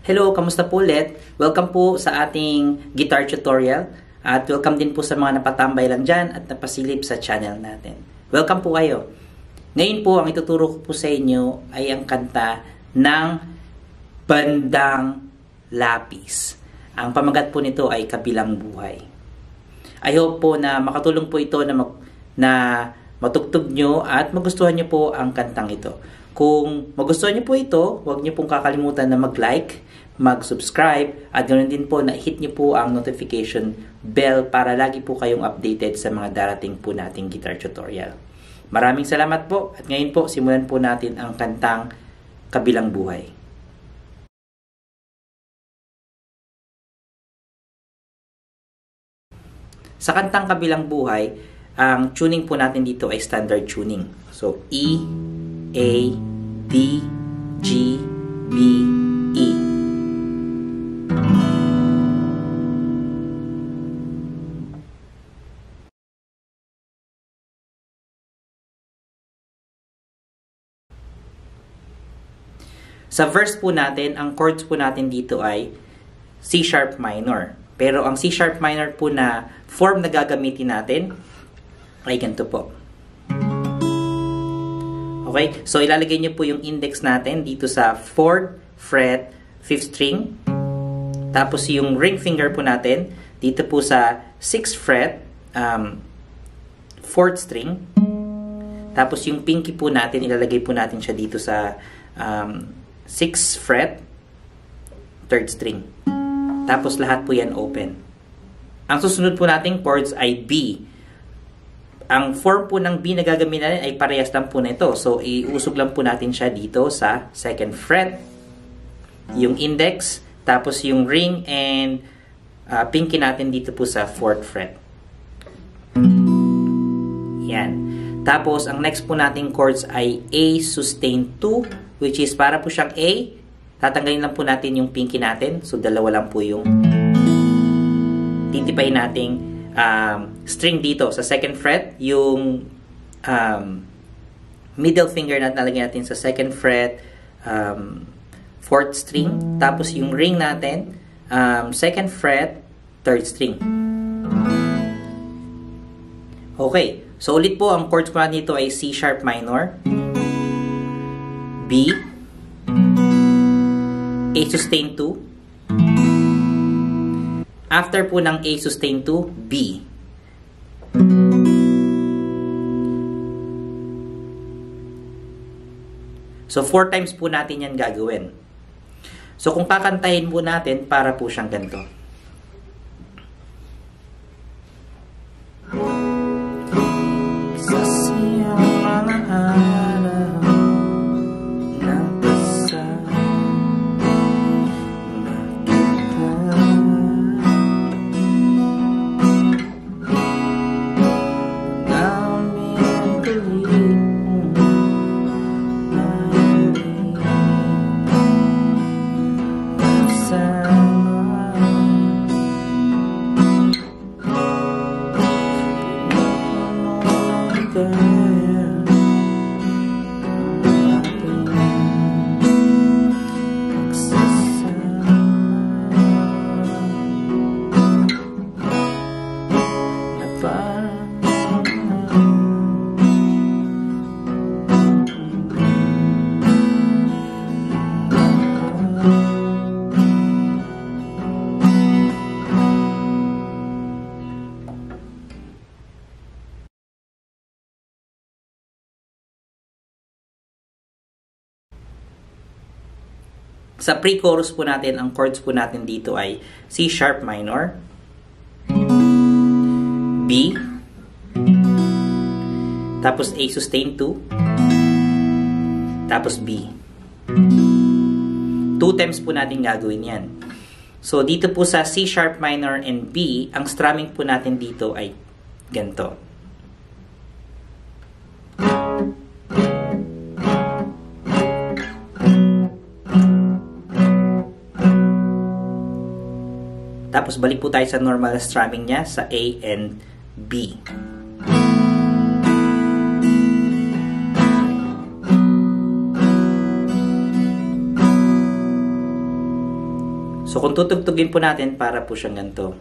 Hello, kamusta po ulit? Welcome po sa ating guitar tutorial at welcome din po sa mga napatambay lang dyan at napasilip sa channel natin. Welcome po kayo. Ngayon po, ang ituturo ko po sa inyo ay ang kanta ng Bandang Lapis. Ang pamagat po nito ay Kabilang Buhay. I hope po na makatulong po ito na matugtog nyo at magustuhan nyo po ang kantang ito. Kung magustuhan nyo po ito, huwag nyo pong kakalimutan na mag-like, mag-subscribe, at ganoon din po na hit nyo po ang notification bell para lagi po kayong updated sa mga darating po nating guitar tutorial. Maraming salamat po at ngayon po simulan po natin ang kantang Kabilang Buhay. Sa kantang Kabilang Buhay, ang tuning po natin dito ay standard tuning. So, E, A, D, G, B, E. Sa verse po natin, ang chords po natin dito ay C sharp minor. Pero ang C sharp minor po na form na gagamitin natin ay ganito po. Okay? So, ilalagay nyo po yung index natin dito sa 4th fret, 5th string. Tapos, yung ring finger po natin dito po sa 6th fret, 4th string. Tapos, yung pinky po natin, ilalagay po natin siya dito sa 6th fret, 3rd string. Tapos, lahat po yan open. Ang susunod po nating chords ay B. Ang form po ng B na gagamitin natin ay parehas lang po na ito. So, iusog lang po natin siya dito sa 2nd fret. Yung index, tapos yung ring and pinky natin dito po sa 4th fret. Yan. Tapos, ang next po nating chords ay A sustain 2, which is para po siyang A. Tatanggalin lang po natin yung pinky natin. So, dalawa lang po yung titipayin nating string dito sa 2nd fret, yung middle finger na nalagyan natin sa 2nd fret, 4th string, tapos yung ring natin, 2nd fret, 3rd string. Okay, so ulit po, ang chords po natin dito ay C sharp minor, B, A sustain 2, after po ng A sustain 2, B. So, 4 times po natin yan gagawin. So, kung kakantahin po natin, para po siyang ganito. Sa pre-chorus po natin, ang chords po natin dito ay C sharp minor, B, tapos A sustain 2, tapos B. 2 times po natin gagawin yan. So, dito po sa C sharp minor and B, ang strumming po natin dito ay ganito. Tapos balik po tayo sa normal strumming niya sa A and B. So kung tutugtugin po natin, para po siyang ganito.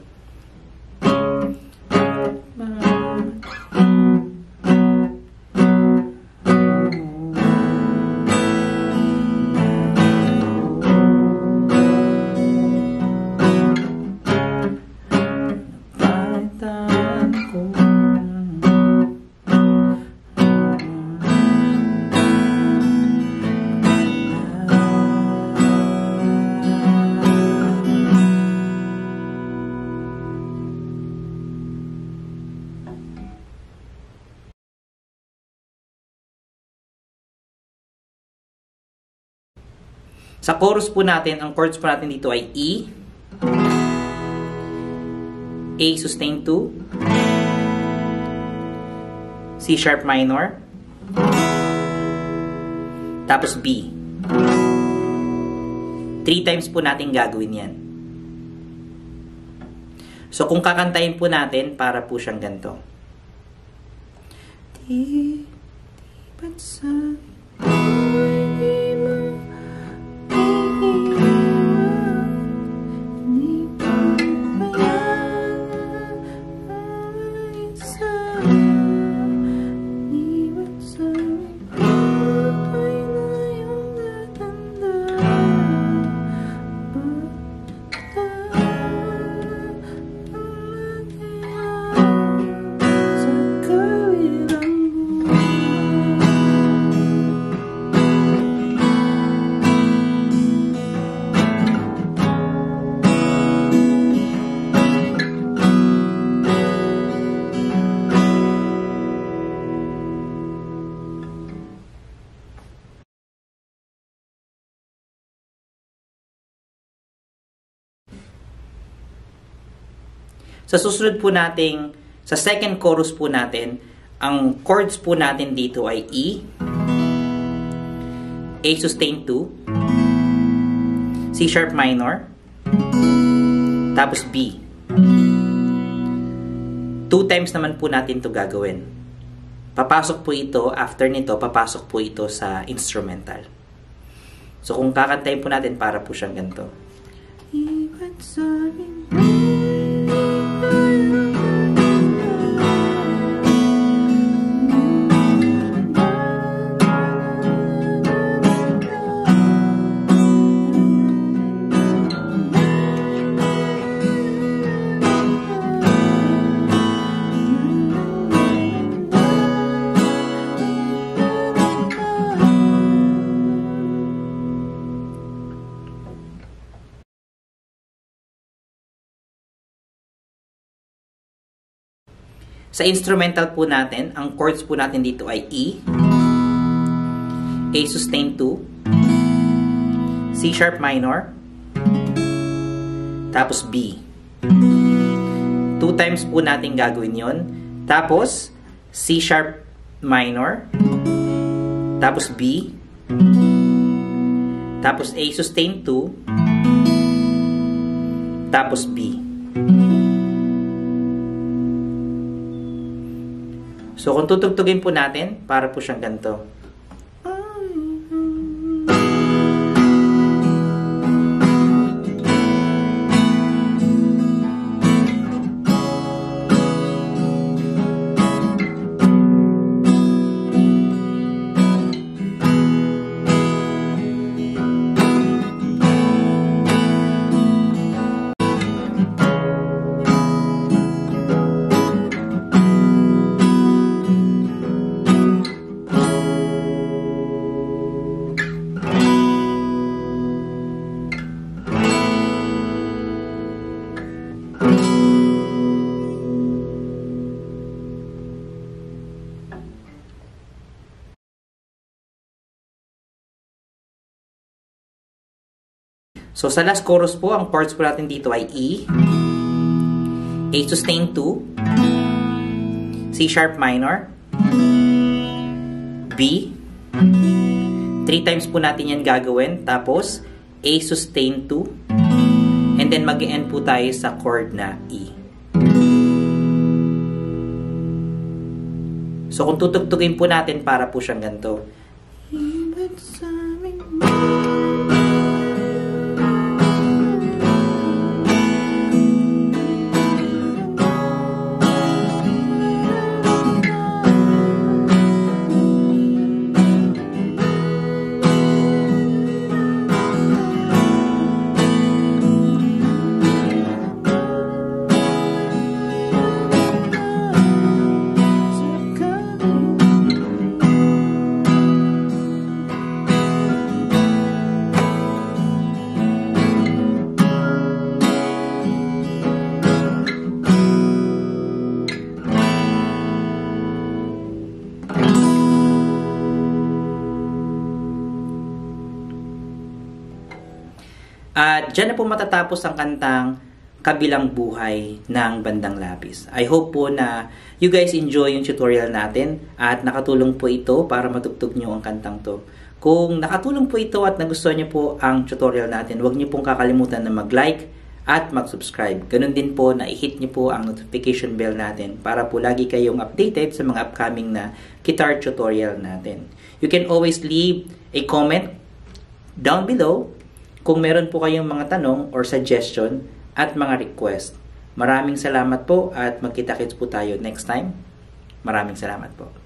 Sa chorus po natin, ang chords po natin dito ay E, A sustain 2, C sharp minor, tapos B. 3 times po natin gagawin yan. So kung kakantayin po natin, para po siyang ganito. Di ba't sa Sa susunod po nating, sa second chorus po natin, ang chords po natin dito ay E, A sustain 2, C sharp minor, tapos B. 2 times naman po natin ito gagawin. Papasok po ito, after nito, papasok po ito sa instrumental. So kung kakantayin po natin, para po siyang ganito. Sa instrumental po natin, ang chords po natin dito ay E, A sustain 2, C sharp minor, tapos B. 2 times po natin gagawin yon. Tapos, C sharp minor, tapos B, tapos A sustain 2, tapos B. So, kung tutugtugin po natin, para po siyang ganito. So, sa last chorus po, ang chords po natin dito ay E, A sustain 2, C sharp minor, B. 3 times po natin yan gagawin. Tapos, A sustain 2, and then mag-end po tayo sa chord na E. So, kung tutugtugin po natin, para po siyang ganito. At dyan na po matatapos ang kantang Kabilang Buhay ng Bandang Lapis. I hope po na you guys enjoy yung tutorial natin at nakatulong po ito para matugtog nyo ang kantang to. Kung nakatulong po ito at nagustuhan nyo po ang tutorial natin, huwag nyo pong kakalimutan na mag-like at mag-subscribe. Ganun din po na i-hit nyo po ang notification bell natin para po lagi kayong updated sa mga upcoming na guitar tutorial natin. You can always leave a comment down below kung meron po kayong mga tanong or suggestion at mga request. Maraming salamat po at magkita-kits po tayo next time. Maraming salamat po.